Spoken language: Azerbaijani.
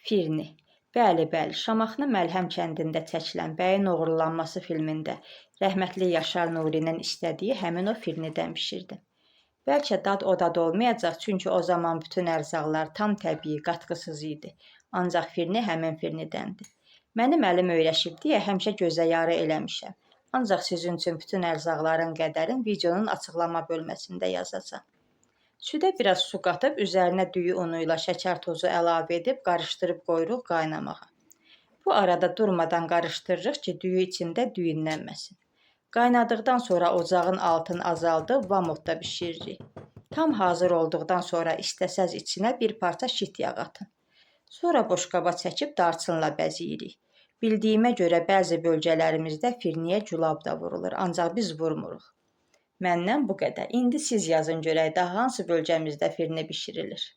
Firni. Bəli, Şamaxının Məlhəm kəndində çəkilən Bəyin oğurlanması filmində rəhmətli Yaşar Nurinin istədiyi həmin o firnidən bişirdim. Bəlkə dad o dad olmayacaq, çünki o zaman bütün ərzaqlar tam təbii, qatqısız idi. Ancaq firni həmin firnidəndir. Mənim əlim öyrəşib deyə həmişə gözə yarı eləmişəm. Ancaq sizin üçün bütün ərzaqların qədərin videonun açıqlama bölməsində yazacağam. Südə biraz su qatıb, üzərinə düyü unu ilə şəkər tozu əlavə edib, qarışdırıb qoyuruq qaynamağa. Bu arada durmadan qarışdırırıq ki, düyü içində düyünlənməsin. Qaynadıqdan sonra ocağın altını azaldıb, vamodda bişiririk. Tam hazır olduqdan sonra istəsəz içinə bir parça şit yağı atın. Sonra boşqaba çəkib darçınla bəziyirik. Bildiyimə görə bəzi bölgələrimizdə firniyə gülab da vurulur, ancaq biz vurmuruq. Məndən bu qədər. İndi siz yazın görək daha hansı bölgəmizdə firni bişirilir.